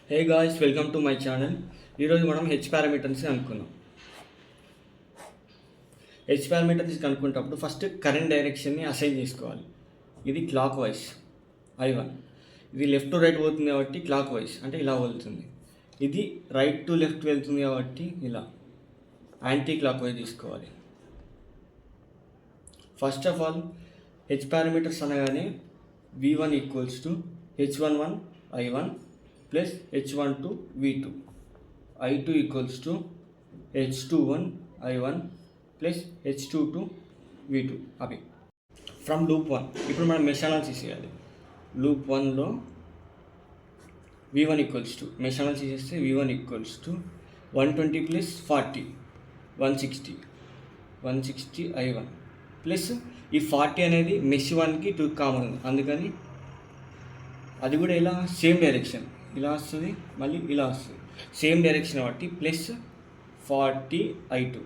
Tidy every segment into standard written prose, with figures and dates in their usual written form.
Hey guys, welcome to my channel. ఈరోజు మనం H parameters అనుకున్నాం. హెచ్ పారామీటర్స్ కనుక్కునేటప్పుడు ఫస్ట్ కరెంట్ డైరెక్షన్ని అసైన్ చేసుకోవాలి. ఇది క్లాక్ వైజ్ I1, ఇది లెఫ్ట్ టు రైట్ పోతుంది కాబట్టి క్లాక్ వైజ్ అంటే ఇలా వెళ్తుంది. ఇది రైట్ టు లెఫ్ట్ వెళ్తుంది కాబట్టి ఇలా యాంటీ క్లాక్ వైజ్ తీసుకోవాలి. First of all H parameters అనగానే V1 equals to H11 I1 plus H12 V2, I2 equals to H21 I1 plus H22 V2. అవి ఫ్రమ్ లూప్ 1. ఇప్పుడు మనం మెష్ అనాలిసిస్ చేయాలి. Loop 1లో V1 equals to mesh analysis చేస్తే V1 equals to 120 plus 40 160 I1 plus ఈ 40 అనేది mesh 1కి 2 common ఉంది, అందుకని అది కూడా ఇలా సేమ్ డైరెక్షన్ ఇలా వస్తుంది, మళ్ళీ ఇలా వస్తుంది, సేమ్ డైరెక్షన్ కాబట్టి ప్లస్ 40 I2.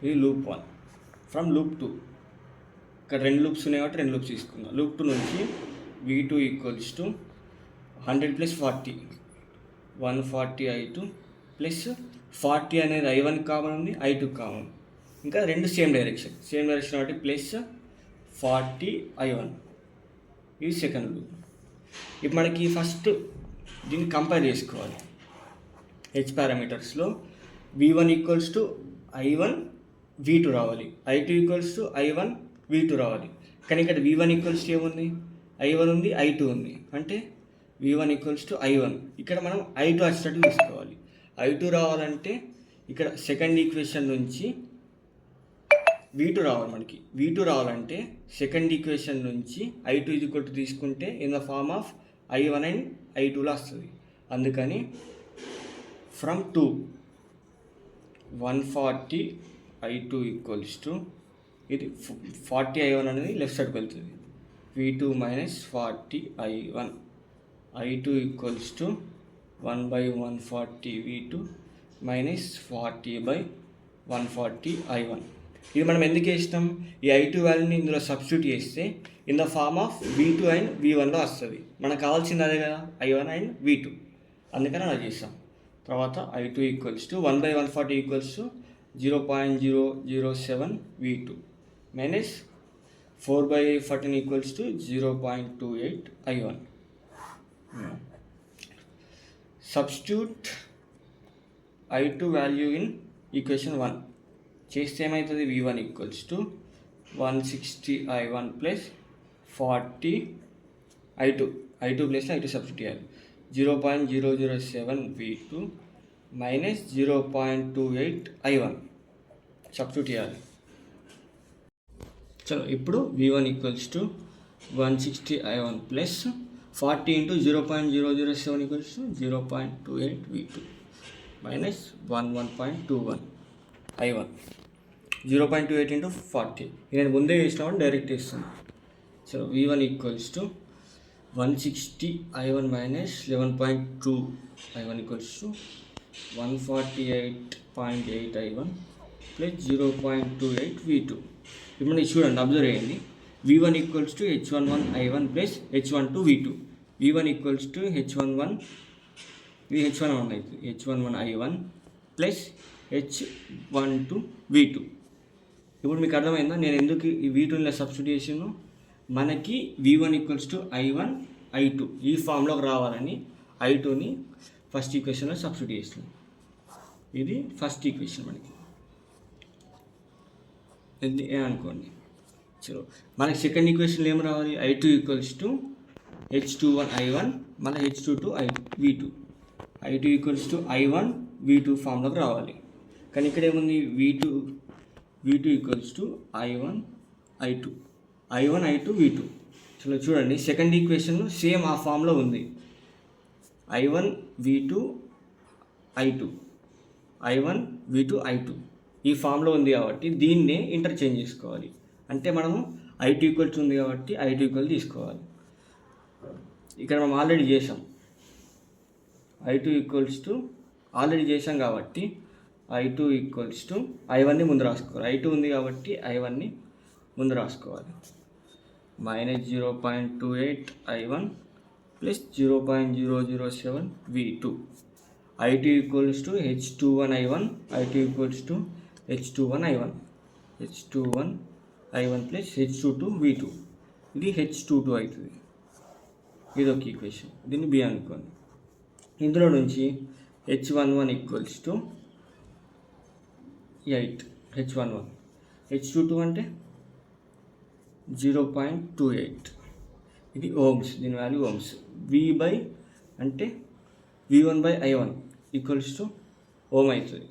ఇది లూప్ 1. ఫ్రమ్ లూప్ 2 ఇక్కడ 2 లూప్స్ ఉన్నాయి కాబట్టి 2 లూప్స్ తీసుకుందాం. లూప్ 2 నుంచి V2 equals to 100 plus 40 140 I2 plus 40 అనేది I1 కామన్ ఉంది, I2 కామన్, ఇంకా 2 సేమ్ డైరెక్షన్ కాబట్టి ప్లస్ 40 I1. ఇది సెకండ్ లూప్. ఇప్పుడు మనకి ఫస్ట్ దీన్ని కంపేర్ చేసుకోవాలి. H పారామీటర్స్లో V1 equals to I1 V2 రావాలి, I2 equals to I1 V2 రావాలి. కానీ ఇక్కడ V1 ఈక్వల్స్ టు ఏముంది, I1 ఉంది, I2 ఉంది, అంటే V1 ఈక్వల్స్ టు I1. ఇక్కడ మనం I2 వచ్చేటట్టు తీసుకోవాలి. I2 రావాలంటే ఇక్కడ సెకండ్ ఈక్వేషన్ నుంచి V2 రావాలి. మనకి V2 రావాలంటే సెకండ్ ఈక్వేషన్ నుంచి I2 ఈక్వల్ టు తీసుకుంటే in the form of I1 and I2లో వస్తుంది. అందుకని ఫ్రమ్ 2 140 I2 ఈక్వల్స్ టు ఇది 40 I1 అనేది లెఫ్ట్ సైడ్కి వెళ్తుంది, V2 minus 40 I1 I2 equals to 1/140 V2 minus 40/140 I1. ఇది మనం ఎందుకు వేసినాం, ఈ I2 వాల్యూని ఇందులో సబ్స్టిట్యూట్ చేస్తే in the form of V2 and V1లో వస్తుంది. మనకు కావాల్సింది అదే కదా, I1 అండ్ V2, అందుకని అలా చేస్తాం. తర్వాత I2 equals to 1/140 equals to 0.007 V2 minus 4/14 equals to 0.28 I1. Substitute I2 value in equation 1 చేస్తే ఏమవుతుంది, V1 equals to 160 I1 plus 40 I2 plus I2 substitute చేయాలి, 0.007 V2 మైనస్ 0.28 I1 సబ్స్టిట్యూట్ చేయాలి. చలో ఇప్పుడు V1 equals to 160 I1 plus 40 into 0.007 equals to 0.28 V2 minus 11.21 I1. 0.28 into 40 నేను ముందే వేసినామని direct వేస్తాను. So V1 equals to 160 I1 minus 11.2 I1 equals to 148.8 I1 plus 0.28 V2. ఇప్పుడు మనం చూడండి, అబ్జర్వ్ చేయండి. V1 equals to H11 I1 plus H12 V2. V1 equals to H11 ఇది H11 అవుతుంది, H11 I1 plus H12 V2. ఇప్పుడు మీకు అర్థమైందా నేను ఎందుకు ఈ V2ని సబ్స్టిట్యూట్ చేసాను. మనకి V1 equals to I1 I2 ఈ ఫామ్లోకి రావాలని I2ని ఫస్ట్ ఈక్వేషన్లో సబ్స్టిట్యూట్ చేస్తాం. ఇది ఫస్ట్ ఈక్వేషన్ మనకి ఇది అనుకోండి. చలో మనకి సెకండ్ ఈక్వేషన్లో ఏం రావాలి, I2 equals to H21 I1 మళ్ళీ H22 V2. I2 equals to I1 V2 ఫామ్లోకి రావాలి. కానీ ఇక్కడ ఏముంది, V2 equals to I1 I2 V2. చలో చూడండి, సెకండ్ ఈక్వేషన్ సేమ్ ఆ ఫామ్లో ఉంది, I1 V2 I2 ఈ ఫామ్లో ఉంది కాబట్టి దీన్నే ఇంటర్చేంజ్ చేసుకోవాలి. అంటే మనము I2 ఈక్వల్స్ ఉంది కాబట్టి I2 ఈక్వల్ తీసుకోవాలి. ఇక్కడ మనం ఆల్రెడీ చేసాం, I2 ఈక్వల్స్ టు ఆల్రెడీ చేసాం కాబట్టి I2 ఈక్వల్స్ టు I1ని ముందు రాసుకోవాలి. I2 ఉంది కాబట్టి I1ని ముందు రాసుకోవాలి. -0.28 I1 plus 0.007 V2. I2 equals to H21 I1. I2 equals to H21 I1. H21 I1 plus H22 V2. ఇది H22 అవుతుంది. ఇది ఒక ఈక్వేషన్. దీన్ని బి అనుకోండి. ఇందులో నుంచి H11 equals to 8. H11 H22 అంటే 0.28. ఇది ఓమ్స్, దీని వాల్యూ ఓమ్స్. V బై అంటే V1/I1 ఈక్వల్స్ టు ఓమ్ అవుతుంది.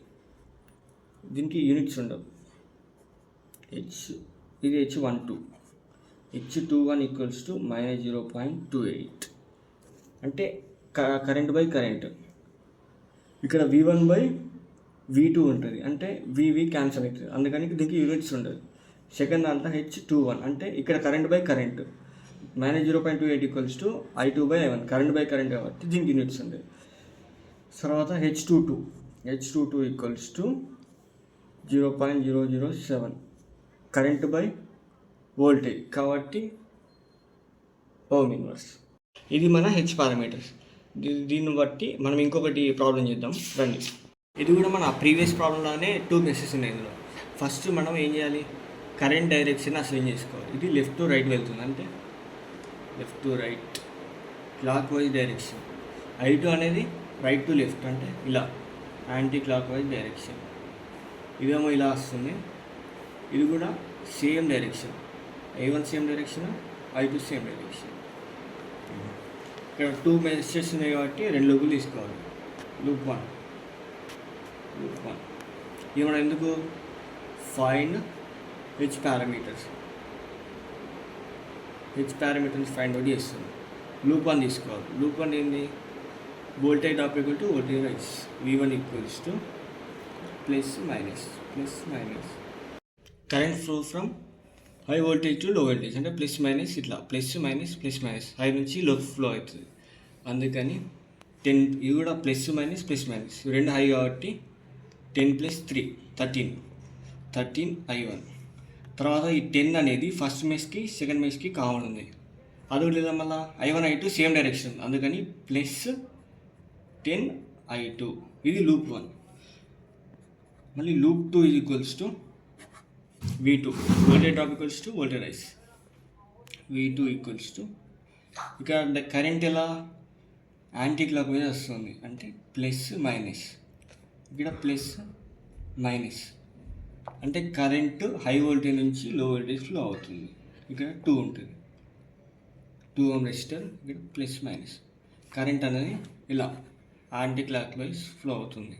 దీనికి యూనిట్స్ ఉండవు. ఇది H12. H21 ఈక్వల్స్ టు -0.28 అంటే కరెంట్ బై కరెంట్. ఇక్కడ V1/V2 ఉంటుంది అంటే VV క్యాన్సల్ అవుతుంది, అందుకని దీనికి యూనిట్స్ ఉండదు. సెకండ్ దాంట్లో H21 అంటే ఇక్కడ current by current -0.28 equals to I2/I1 current by current కాబట్టి దీనికి యూనిట్స్ ఉండదు. తర్వాత H22 equals to 0.007 current by voltage కాబట్టి ఓమ్ ఇన్వర్స్. ఇది మన హెచ్ పారామీటర్స్. దీన్ని బట్టి మనం ఇంకొకటి ప్రాబ్లం చేద్దాం రండి. ఇది కూడా మన ప్రీవియస్ ప్రాబ్లంలోనే 2 మెషెస్ ఉన్నాయి ఇందులో. ఫస్ట్ మనం ఏం చేయాలి, కరెంట్ డైరెక్షన్ అసైన్ చేసుకోవాలి. ఇది లెఫ్ట్ టు రైట్ వెళ్తుంది అంటే left to right clock wise direction. I2 అనేది రైట్ టు లెఫ్ట్ అంటే ఇలా యాంటీ క్లాక్ వైజ్ డైరెక్షన్. ఇదేమో ఇలా వస్తుంది. ఇది కూడా same direction. I1 same direction, I2 same direction. ఇక్కడ 2 మెషెస్ ఉన్నాయి కాబట్టి 2 లూపులు తీసుకోవాలి. లూప్ 1 ఇది మనం ఎందుకు find H parameters find out చేస్తుంది. లూప్ 1 తీసుకోవాలి. లూప్ 1 ఏంది, voltage drop equal to voltage rise. V1 equals to plus minus current flow from high voltage to low voltage అంటే ప్లస్ మైనస్ ఇట్లా ప్లస్ మైనస్ హై నుంచి low flow అవుతుంది. అందుకని 10 ఇది కూడా ప్లస్ మైనస్ రెండు హై కాబట్టి 10 + 3 13 I1. తర్వాత ఈ 10 అనేది ఫస్ట్ మెష్కి సెకండ్ మెష్కి కామన్ ఉంది. అది లేదా మళ్ళీ I1 I2 సేమ్ డైరెక్షన్, అందుకని ప్లస్ 10 I2. ఇది లూప్ 1. మళ్ళీ loop 2 equals to V2 voltage drop equals to voltage rise. V2 equals to ఇక్కడ కరెంట్ ఎలా యాంటీ క్లాక్ వైజ్ వస్తుంది అంటే ప్లస్ మైనస్. ఇక్కడ ప్లస్ మైనస్ అంటే కరెంట్ హై వోల్టేజ్ నుంచి లో వోల్టేజ్ ఫ్లో అవుతుంది. ఇక్కడ 2 ఉంటుంది, 2 ఓం రెసిస్టర్. ఇక్కడ ప్లస్ మైనస్ కరెంట్ అనేది ఇలా యాంటీ క్లాక్ వైజ్ ఫ్లో అవుతుంది.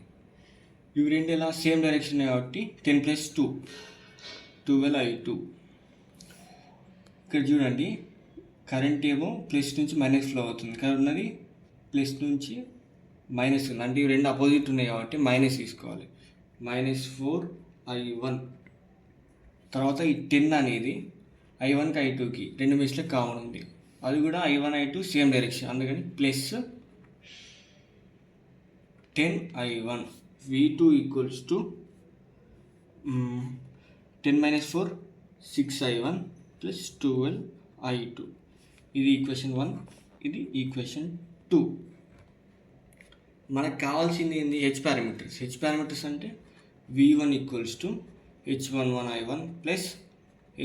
ఇవి రెండు ఇలా సేమ్ డైరెక్షన్ కాబట్టి 10 + 2 12 I2. ఇక్కడ చూడండి కరెంట్ ఏమో ప్లస్ నుంచి మైనస్ ఫ్లో అవుతుంది, ఇక్కడ ఉన్నది ప్లస్ నుంచి మైనస్ ఉంది అంటే ఇవి రెండు అపోజిట్ ఉన్నాయి కాబట్టి మైనస్ తీసుకోవాలి. -4 I1. తర్వాత ఈ 10 అనేది I1కి I2కి 2 మెష్లకు కామన్ ఉంది. అది కూడా I1 I2 సేమ్ డైరెక్షన్, అందుకని plus 10 I1. V2 equals to 10 - 4 6 I1 plus 12 I2. ఇది ఈక్వేషన్ 1, ఇది ఈక్వేషన్ 2. మనకు కావాల్సింది ఏంది, హెచ్ పారామీటర్స్ అంటే V1 equals to H11 I1 plus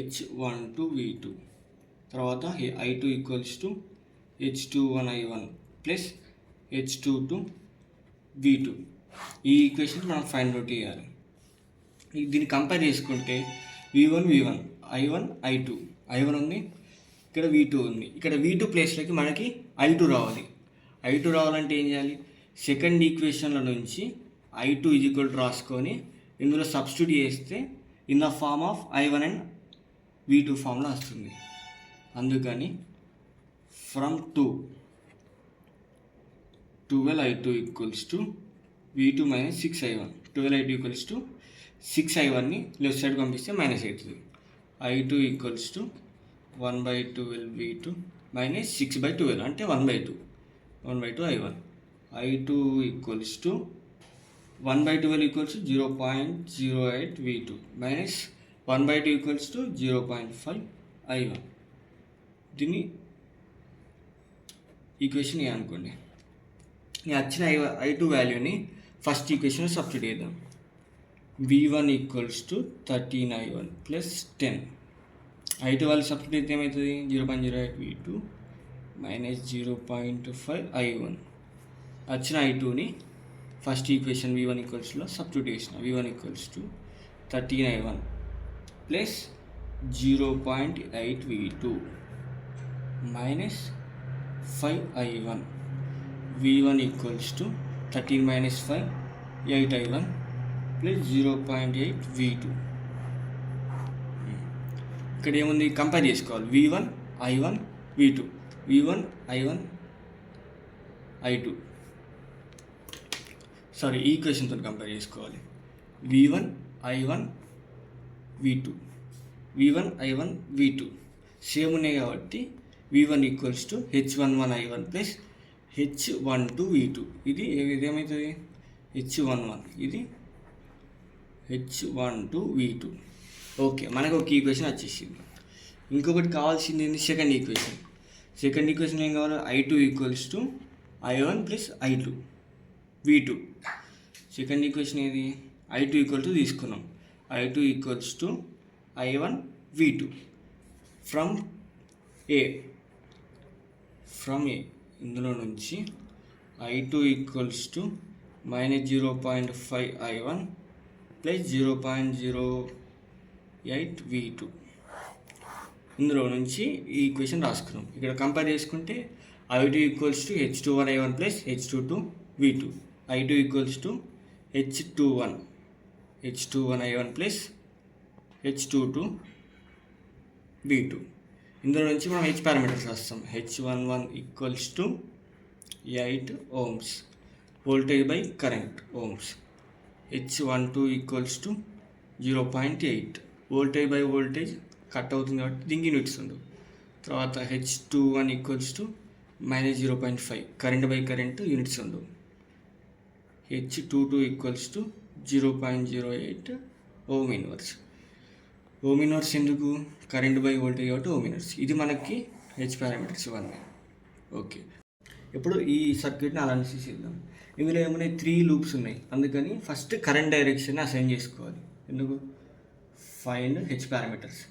H12 V2. తర్వాత I2 equals to H21 I1 plus H22 V2. ఈ equation మనం ఫైండ్ అవుట్ చేయాలి. దీన్ని కంపేర్ చేసుకుంటే V1 I1 I1 ఉంది, ఇక్కడ V2 ఉంది. ఇక్కడ V2 ప్లేస్లోకి మనకి I2 రావాలి. I2 రావాలంటే ఏం చేయాలి, సెకండ్ ఈక్వేషన్ల నుంచి I2 = రాసుకొని ఇందులో సబ్స్టిట్యూట్ చేస్తే in the form of I1 and V2 ఫార్మ్లో వస్తుంది. అందుకని from 12 I2 equals to V2 - 6 I1. 12 I2 equals to 6 I1ని లెఫ్ట్ సైడ్ పంపిస్తే మైనస్ అవుతుంది. I2 ఈక్వల్స్ టు 1/12 V2 - 6/12 అంటే 1/2 I1. I2 equals to 1/12 equals 0.08 V2 minus 1/2 equals to 0.5 I1. దీన్ని equation ఏ అనుకోండి. నేను వచ్చిన I2 వాల్యూని ఫస్ట్ ఈక్వేషన్ సబ్స్టిట్యూట్ చేద్దాం. V1 equals to 13I1 plus 10. I2 value substitute అయితే ఏమవుతుంది? 0.08 V2 మైనస్ 0.5 I1. వచ్చిన I2ని ఫస్ట్ ఈక్వేషన్ V1 ఈక్వల్స్లో సబ్స్టిట్యూట్ చేసిన. V1 equals to 13I1 plus 0.8 V2 minus 5I1. V1 equals to 13 minus 5 8I1 plus 0.8 V2. ఇక్కడ ఏముంది? Compare చేసుకోవాలి. V1 I1 V2, V1 I1 I2, sorry ఈక్వేషన్తో compare చేసుకోవాలి. V1 I1 V2, V1 I1 V2 same ఉన్నాయి కాబట్టి V1 equals to H11 I1 plus H12 V2. ఇది ఏమవుతుంది? H11, ఇది H12 V2. Okay, మనకు ఒక ఈక్వేషన్ వచ్చేసింది. ఇంకొకటి కావాల్సింది ఏంటి? Second equation. సెకండ్ ఈక్వేషన్ ఏం కావాలి? I2 equals to I1 plus I2 V2. Second equation ఏది? I2 ఈక్వల్ టు తీసుకున్నాం. I2 equals to I1 V2 from ఏ ఇందులో నుంచి I2 equals to minus 0.5 I1 plus 0.08 V2. ఇందులో నుంచి ఈ ఈక్వేషన్ రాసుకున్నాం. ఇక్కడ కంపేర్ చేసుకుంటే I2 equals to H21 I1 plus H22 V2, I2 equals to H21 I1 plus H22 V2. ఇందులో నుంచి మనం H పారామీటర్స్ రాస్తాం. H11 equals to 8 ohms voltage by current ohms. H12 equals to 0.8 voltage by voltage cut అవుతుంది కాబట్టి దీనికి units ఉండవు. తర్వాత H21 equals to minus 0.5 current by current units ఉండవు. H22 equals to 0.08 ohm inverse. Ohm inverse ఎందుకు? Current by voltage కాబట్టి ohm inverse. ఇది మనకి హెచ్ పారామీటర్స్ ఇవన్నీ. ఓకే, ఇప్పుడు ఈ సర్క్యూట్ని అనాలిసిస్ చేద్దాం. ఇందులో ఏమైనా 3 లూప్స్ ఉన్నాయి, అందుకని ఫస్ట్ కరెంట్ డైరెక్షన్ అసైన్ చేసుకోవాలి. ఎందుకు? Find H parameters.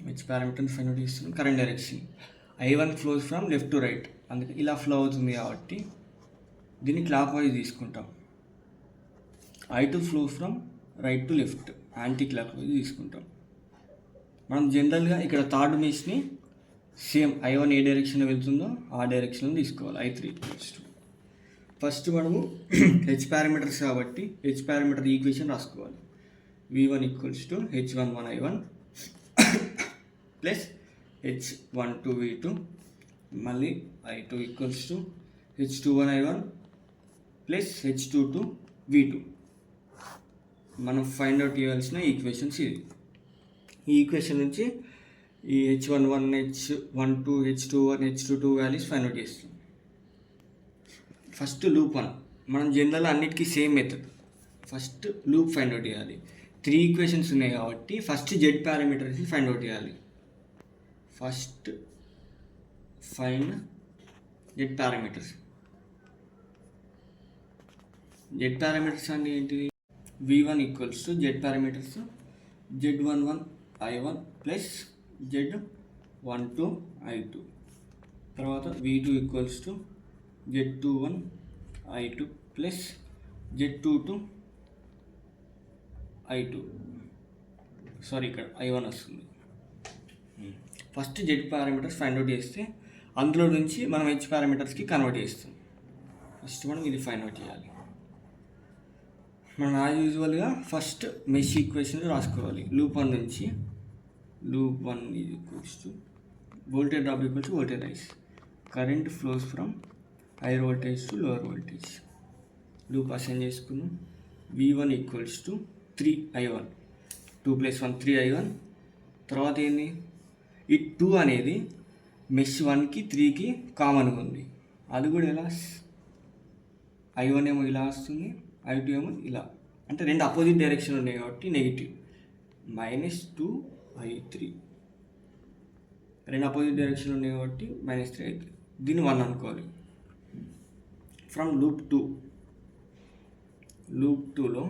హెచ్ పారామీటర్ని ఫైండ్ అవుట్ చేస్తున్నాం. Current direction I1 flows from left to right, అందుకే ఇలా ఫ్లో అవుతుంది కాబట్టి దీన్ని క్లాక్ వైజ్ తీసుకుంటాం. I2 flows from right to left, anti clock wise తీసుకుంటాం. మనం జనరల్గా ఇక్కడ థర్డ్ మెష్ని సేమ్ I1 ఏ డైరెక్షన్లో వెళ్తుందో ఆ డైరెక్షన్లో తీసుకోవాలి. I3 ఈక్వల్స్ టు ఫస్ట్ మనము హెచ్ పారామీటర్స్ కాబట్టి హెచ్ పారామీటర్ ఈక్వేషన్ రాసుకోవాలి. V1 equals to H11 I1 plus H12 V2, మళ్ళీ I2 equals to H21 I1 plus H22 V2. మనం ఫైండ్ అవుట్ చేయాల్సిన ఈక్వేషన్స్ ఇది. ఈ ఈక్వేషన్ నుంచి ఈ H11, H12, H21, H22 values find out చేస్తాం. ఫస్ట్ లూప్ 1 మనం జనరల్ అన్నిటికీ same method. First loop find out చేయాలి. 3 ఈక్వేషన్స్ ఉన్నాయి కాబట్టి ఫస్ట్ జెడ్ పారామీటర్స్ని ఫైండ్ అవుట్ చేయాలి. First find Z parameters. Z parameters అంటే ఏంటిది? V1 equals to Z parameters Z11 I1 plus Z12 I2. తర్వాత V2 equals to Z21 I2 plus Z22 I2. Sorry, ఇక్కడ I1 వస్తుంది. First Z parameters find out చేస్తే అందులో నుంచి మనం H పారామీటర్స్కి convert చేస్తాం. ఫస్ట్ మనం ఇది ఫైండ్ అవుట్ చేయాలి. మనం యాజ్ యూజువల్గా ఫస్ట్ మెష్ ఈక్వేషన్ రాసుకోవాలి. లూప్ 1 నుంచి loop 1 equals to voltage drop equals to voltage rice, current flows from hire voltage to lower voltage. Loop assign చేసుకున్నాం. V1 equals to 3I1, 2 + 1 3I1. తర్వాత ఏంది? ఈ 2 అనేది మెష్ 1కి 3కి కామన్గా ఉంది. అది కూడా ఎలా? I1 ఏమో ఇలా వస్తుంది, I2 ఏమో ఇలా. అంటే రెండు అపోజిట్ డైరెక్షన్ ఉన్నాయి కాబట్టి నెగిటివ్. -2I3 రెండు అపోజిట్ డైరెక్షన్లో ఉన్నాయి కాబట్టి -3 అవుతుంది. దీన్ని 1 అనుకోవాలి. ఫ్రమ్ లూప్ 2లో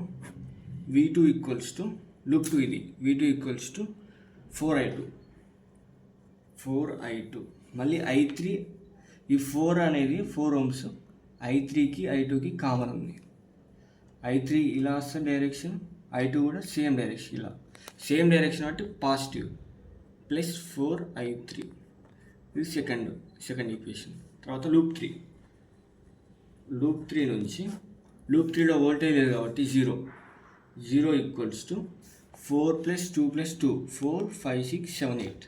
V2 ఈక్వల్స్ టు లూప్ 2 ఇది V2 ఈక్వల్స్ టు 4i2 మళ్ళీ I3 ఈ 4 అనేది 4 ohms I3కి I2కి కామన్ ఉంది. I3 ఇలా వస్తుంది డైరెక్షన్, I2 కూడా సేమ్ డైరెక్షన్, ఇలా సేమ్ డైరెక్షన్ అంటే పాజిటివ్ ప్లస్ 4i3 ఇది సెకండ్ ఈక్వేషన్. తర్వాత లూప్ 3 నుంచి లూప్ 3లో వోల్టేజ్ లేదు కాబట్టి 0 ఈక్వల్స్ టు 4 + 2 + 2 4 5 6 7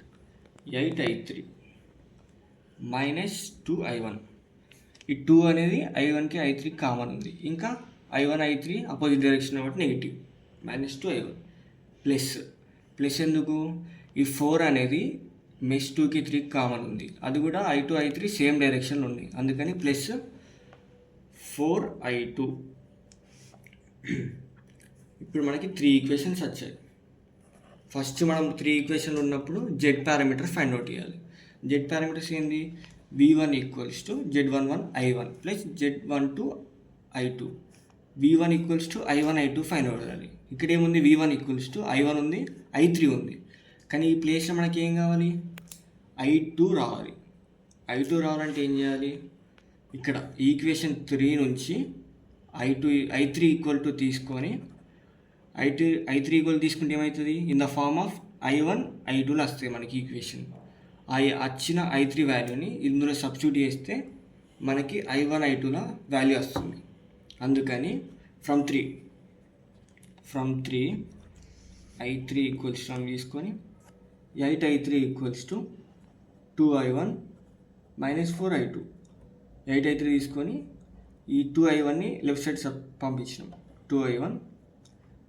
8i3 -2i1. ఈ 2 అనేది I1కి I3కి కామన్ ఉంది. ఇంకా I1 I3 అపోజిట్ డైరెక్షన్ కాబట్టి నెగిటివ్ -2i1 ప్లస్ ఎందుకు ఈ 4 అనేది మెష్ 2కి 3కి కామన్ ఉంది, అది కూడా I2 I3 సేమ్ డైరెక్షన్లో ఉంది, అందుకని ప్లస్ 4i2. ఇప్పుడు మనకి 3 ఈక్వేషన్స్ వచ్చాయి. ఫస్ట్ మనం 3 ఈక్వేషన్లు ఉన్నప్పుడు జెడ్ పారామీటర్ ఫైండ్ అవుట్ చేయాలి. జెడ్ పారామీటర్స్ ఏంది? V1 equals to Z11 I1 plus Z12 I2. V1 equals to I1 I2 find out చేయాలి. ఇక్కడ ఏముంది? V1 ఈక్వల్స్ టు I1 ఉంది, I3 ఉంది, కానీ ఈ ప్లేస్లో మనకి ఏం కావాలి? I2 రావాలి. I2 రావాలంటే ఏం చేయాలి? ఇక్కడ ఈక్వేషన్ 3 నుంచి I3 ఈక్వల్ టు తీసుకొని I3 ఈక్వల్ తీసుకుంటే ఏమవుతుంది? In the form of I1 I2లో వస్తుంది మనకి ఈక్వేషన్. వచ్చిన I3 వాల్యూని ఇందులో సబ్స్టిట్యూట్ చేస్తే మనకి I1 I2లో వాల్యూ వస్తుంది. అందుకని ఫ్రమ్ 3 I3 ఈక్వల్స్ తీసుకొని 8i3 equals to 2i1 -4i2. 8i3 తీసుకొని ఈ 2i1ని లెఫ్ట్ సైడ్ పంపించినాం, 2i1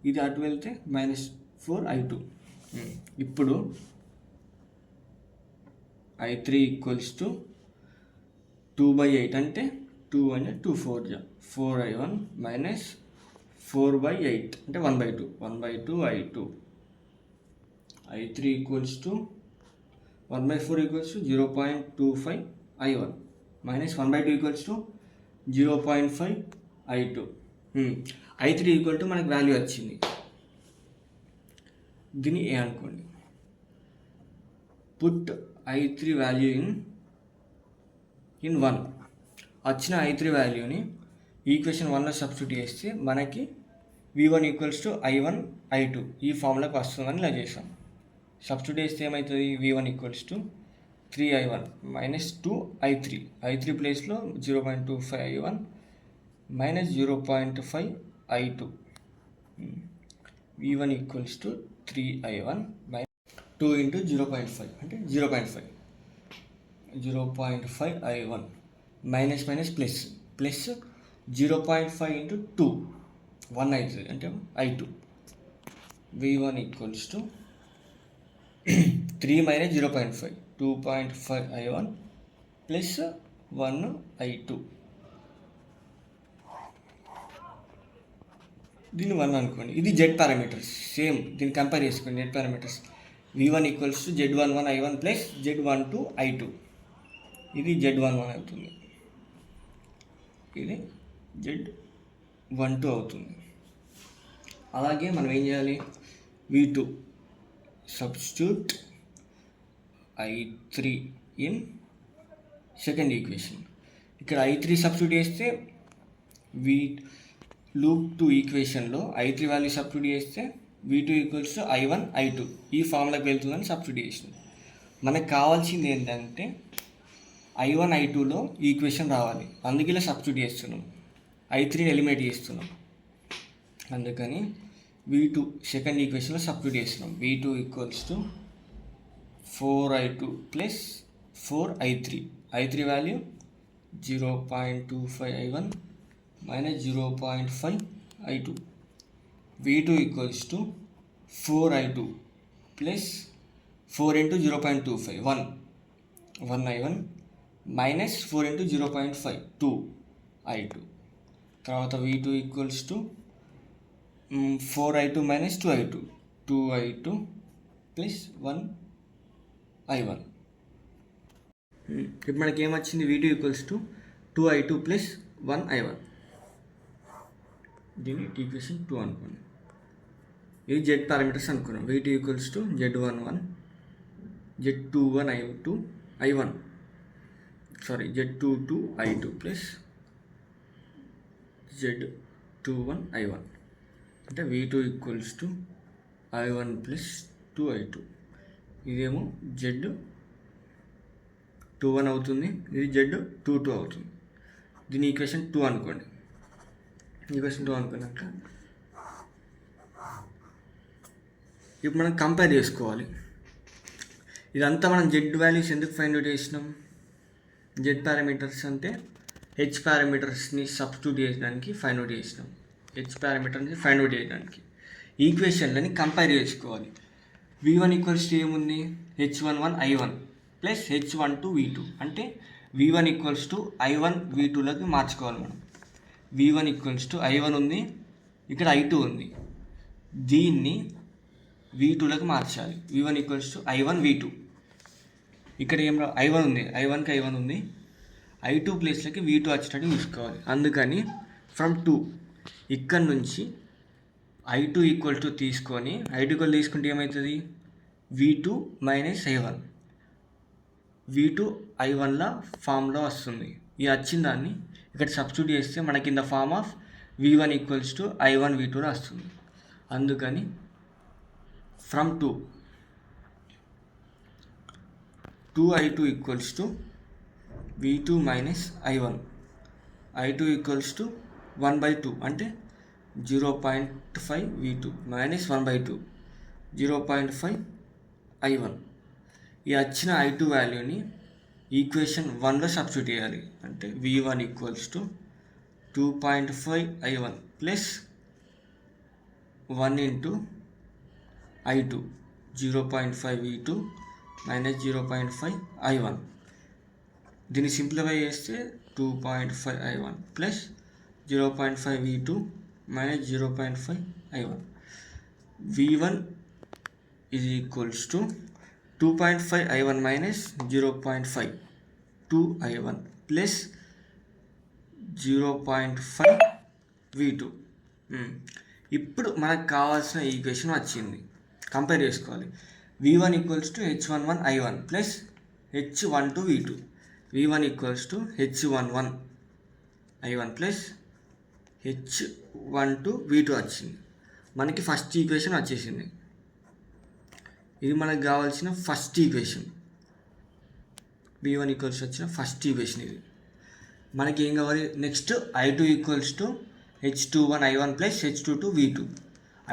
ఇది అటు వెళ్తే -4i2. ఇప్పుడు I3 ఈక్వల్స్ టు 2/8 అంటే 2 అంటే 2 4i1 -4/8 అంటే 1/2 I2. I3 equals to 1/4 equals to 0.25 I1 -1/2 equals to 0.5 I2. I3 equal to మనకు వాల్యూ వచ్చింది, దీన్ని ఏ అనుకోండి. Put I3 value in 1. వచ్చిన I3 వాల్యూని ఈక్వేషన్ 1లో సబ్స్టిట్యూట్ చేస్తే మనకి V1 equals to I1 I2 ఈ ఫార్ములాకి వస్తుందని ఇలా చేసాం. సబ్స్టిట్యూట్ చేస్తే ఏమవుతుంది? V1 equals to 3i1 -2i3. I3 ప్లేస్లో 0.25 I1 -0.5 I2. V1 equals to 3i1 2 × 0.5 అంటే 0.5 I1 ప్లస్ 0.5 × 2 1 అవుతుంది అంటే I2. V1 equals to 3 - 0.5 2.5 I1 plus 1 I2. దీన్ని 1 అనుకోండి. ఇది జెడ్ పారామీటర్స్, సేమ్ దీన్ని కంపేర్ చేసుకోండి. Z parameters V1 equals to Z11 I1 plus Z12 I2. ఇది Z11 అవుతుంది, ఇది Z12 అవుతుంది. అలాగే మనం ఏం చేయాలి? V2 substitute I3 in second equation. ఇక్కడ I3 సబ్స్టిట్యూట్ చేస్తే లూప్ 2 ఈక్వేషన్లో I3 వాల్యూ సబ్స్టిట్యూట్ చేస్తే V2 equals to I1 I2 ఈ ఫార్ములాకి వెళ్తుందని సబ్స్టిట్యూట్ చేసినాం. మనకు కావాల్సింది ఏంటంటే I1 I2లో ఈక్వేషన్ రావాలి, అందుకే ఇలా సబ్స్టిట్యూట్ చేస్తున్నాం. I3ని ఎలిమినేట్ చేస్తున్నాం, అందుకని V2 సెకండ్ ఈక్వేషన్లో సబ్స్టిట్యూట్ చేస్తున్నాం. V2 equals to 4i2 plus 4i3. I3 value 0.25 I1 -0.5 I2. V2 equals to 4i2 plus 4 × 0.25 1 I1 -4 × 0.5 2 I2. తర్వాత V2 equals to 4i2 -2i2 2i2 plus 1 I1 ఇప్పుడు మనకి ఏమొచ్చింది, V2 = 2I2 + 1I1. దీన్ని equation 2 అనుకోండి. ఇది Z parameters అనుకున్నాం. V2 = Z11 Z21 I1 Z22 I2 + Z21 I1 అంటే V2 = I1 + 2I2. ఇదేమో Z21 అవుతుంది, ఇది Z22 అవుతుంది. దీని ఈక్వేషన్ 2 అనుకోండి. ఈక్వేషన్ 2 అనుకున్నాక ఇప్పుడు మనం కంపేర్ చేసుకోవాలి. ఇదంతా మనం జెడ్ వాల్యూస్ ఎందుకు ఫైండ్ అవుట్ చేసినాం? జెడ్ పారామీటర్స్ అంటే హెచ్ పారామీటర్స్ని సబ్స్టిట్యూట్ చేయడానికి ఫైండ్ అవుట్ చేసినాం. హెచ్ పారామీటర్ని ఫైండ్ అవుట్ చేయడానికి ఈక్వేషన్లని కంపేర్ చేసుకోవాలి. V1 = ఏముంది, H11 I1 + H12 V2 అంటే V1 = I1 V2లోకి మార్చుకోవాలి మనం. V1 = I1 ఉంది, ఇక్కడ I2 ఉంది, దీన్ని V2లోకి మార్చాలి. V1 = I1 V2. ఇక్కడ ఏం I1 ఉంది, I1కి I1 ఉంది, I2 ప్లేస్లోకి V2 వచ్చేటట్టు చూసుకోవాలి. అందుకని ఫ్రమ్ 2 ఇక్కడ నుంచి I2 = తీసుకొని I2 తీసుకుంటే ఏమవుతుంది, V2 - I1. V2 I1ల ఫామ్లో వస్తుంది. ఈ వచ్చిన దాన్ని ఇక్కడ సబ్స్టిట్యూట్ చేస్తే మనకి in the form of V1 = I1 V2లో వస్తుంది. అందుకని from 2I2 = V2 - I1. I2 = 1/2 అంటే 0.5 V2 - 1/2 0.5 I1. ఈ వచ్చిన I2 వాల్యూని ఈక్వేషన్ 1లో సబ్స్టిట్యూట్ చేయాలి. అంటే V1 = 2.5 I1 + 1 × I2 0.5 V2 - 0.5 I1. దీన్ని సింప్లిఫై చేస్తే 2.5 I1 + 0.5 V2 - 0.5 I1. V1 = 2.5 I1 - 0.5 2 I1 + 0.5 V2. ఇప్పుడు మనకు కావాల్సిన ఈక్వేషన్ వచ్చింది. కంపేర్ చేసుకోవాలి. V1 = H11 I1 + H12 V2. V1 = H11 I1 + H12 V2 వచ్చింది. మనకి ఫస్ట్ ఈక్వేషన్ వచ్చేసింది. ఇది మనకు కావాల్సిన ఫస్ట్ ఈక్వేషన్. V1 = వచ్చిన ఫస్ట్ ఈక్వేషన్ ఇది. మనకి ఏం కావాలి, next I2 = H21 I1 + H22 V2.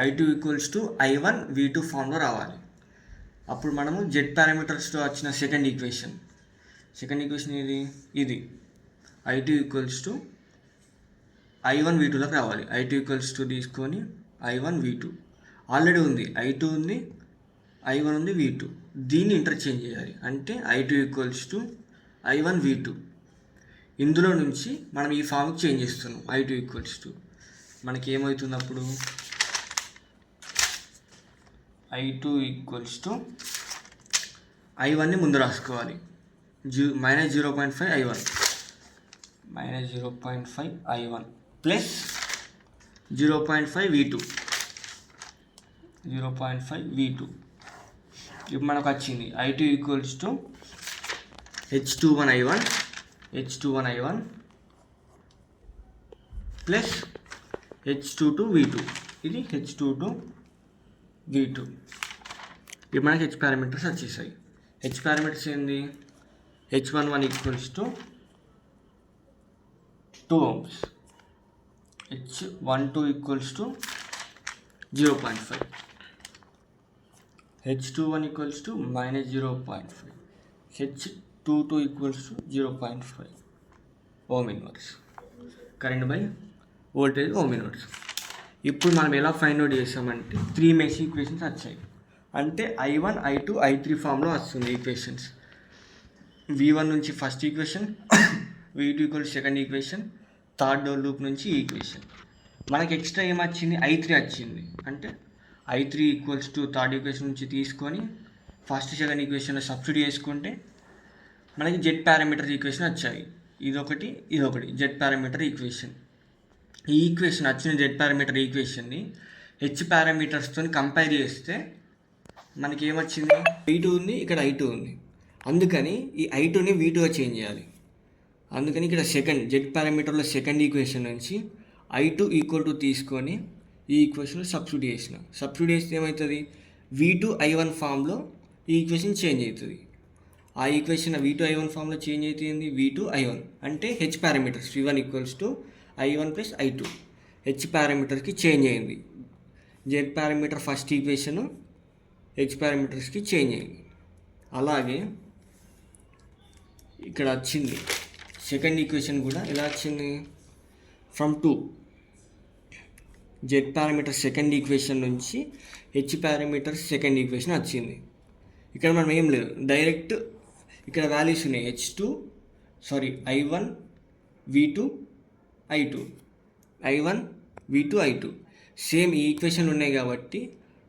I2 = I1 V2 ఫామ్లో రావాలి. అప్పుడు మనము జెడ్ పారామీటర్స్తో వచ్చిన సెకండ్ ఈక్వేషన్ ఇది I2 = I1 V2లోకి రావాలి. I2 = తీసుకొని I1 V2 ఆల్రెడీ ఉంది, I2 ఉంది, I1 ఉంది, V2. దీన్ని ఇంటర్చేంజ్ చేయాలి. అంటే I2 = I1 V2. ఇందులో నుంచి మనం ఈ ఫామ్కి చేంజ్ చేస్తున్నాం. I2 = మనకి ఏమవుతుంది అప్పుడు, I2 = I1ని ముందు రాసుకోవాలి. -0.5 I1 -0.5 I1 + 0.5 V2 0.5 V2. ఇప్పుడు మనకు వచ్చింది I2 = H21 I1 + H22 V2. ఇది H22 V2. ఇప్పుడు మనకి హెచ్ పారామీటర్స్ వచ్చేసాయి. హెచ్ పారామీటర్స్ ఏంది, H11 = 2 ohms, H12 = 0.5, H21 = -0.5, H22 = 0.5 ohm inverse. Current by voltage ohm inverse. ఇప్పుడు మనం ఎలా ఫైండ్ అవుట్ చేసామంటే 3 మెష్ ఈక్వేషన్స్ వచ్చాయి. అంటే I1 I2 I3 ఫామ్లో వస్తుంది ఈక్వేషన్స్. V1 నుంచి first equation, V2 = second equation, third loop నుంచి ఈక్వేషన్. మనకి ఎక్స్ట్రా ఏమొచ్చింది, I3 వచ్చింది. అంటే I3 = థర్డ్ ఈక్వేషన్ నుంచి తీసుకొని ఫస్ట్ సెకండ్ ఈక్వేషన్లో సబ్స్టిట్యూట్ చేసుకుంటే మనకి జెడ్ పారామీటర్ ఈక్వేషన్ వచ్చాయి. ఇదొకటి జెడ్ పారామీటర్ ఈక్వేషన్. ఈ ఈక్వేషన్ వచ్చిన జెడ్ పారామీటర్ ఈక్వేషన్ని హెచ్ పారామీటర్స్తో కంపేర్ చేస్తే మనకి ఏమొచ్చింది, V2 ఉంది, ఇక్కడ I2 ఉంది. అందుకని ఈ I2ని V2గా చేంజ్ చేయాలి. అందుకని ఇక్కడ జెడ్ పారామీటర్లో సెకండ్ ఈక్వేషన్ నుంచి I2 ఈక్వల్ టు తీసుకొని ఈ ఈక్వేషన్లో సబ్స్టిట్యూట్ చేస్తే ఏమవుతుంది, V2 I1 ఫామ్లో ఈ ఈక్వేషన్ చేంజ్ అవుతుంది. ఆ ఈక్వేషన్ V2 I1 ఫామ్లో చేంజ్ అవుతుంది. V2 I1 అంటే H parameters V1 equals to I1 plus I2 H పారామీటర్కి చేంజ్ అయింది. Z parameter first equation H పారామీటర్స్కి చేంజ్ అయింది. అలాగే ఇక్కడ వచ్చింది సెకండ్ ఈక్వేషన్ కూడా ఎలా వచ్చింది, from 2 Z parameter second equation నుంచి హెచ్ పారామీటర్ సెకండ్ ఈక్వేషన్ వచ్చింది. ఇక్కడ మనం ఏం లేదు, డైరెక్ట్ ఇక్కడ వాల్యూస్ ఉన్నాయి I1 V2 I2 I1 V2 I2 same ఈ ఈక్వేషన్ ఉన్నాయి కాబట్టి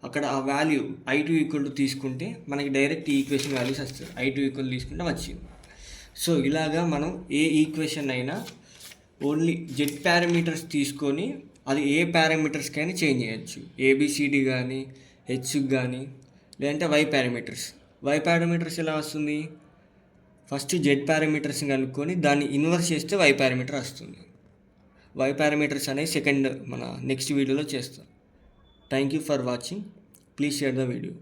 అక్కడ ఆ వాల్యూ I2 ఈక్వల్ టు తీసుకుంటే మనకి డైరెక్ట్ ఈ ఈక్వేషన్ వాల్యూస్ వస్తుంది. I2 ఈక్వల్ తీసుకుంటే వచ్చింది. సో ఇలాగా మనం ఏ ఈక్వేషన్ అయినా ఓన్లీ జెడ్ పారామీటర్స్ తీసుకొని అది ఏ పారామీటర్స్కైనా చేంజ్ చేయొచ్చు. ABCD కానీ హెచ్కి కానీ, లేదంటే వై పారామీటర్స్ ఎలా వస్తుంది, ఫస్ట్ జెడ్ పారామీటర్స్ని కనుక్కొని దాన్ని ఇన్వర్స్ చేస్తే వై పారామీటర్ వస్తుంది. వై పారామీటర్స్ అనేది సెకండ్ మన నెక్స్ట్ వీడియోలో చేస్తాం. Thank you for watching. Please share the video.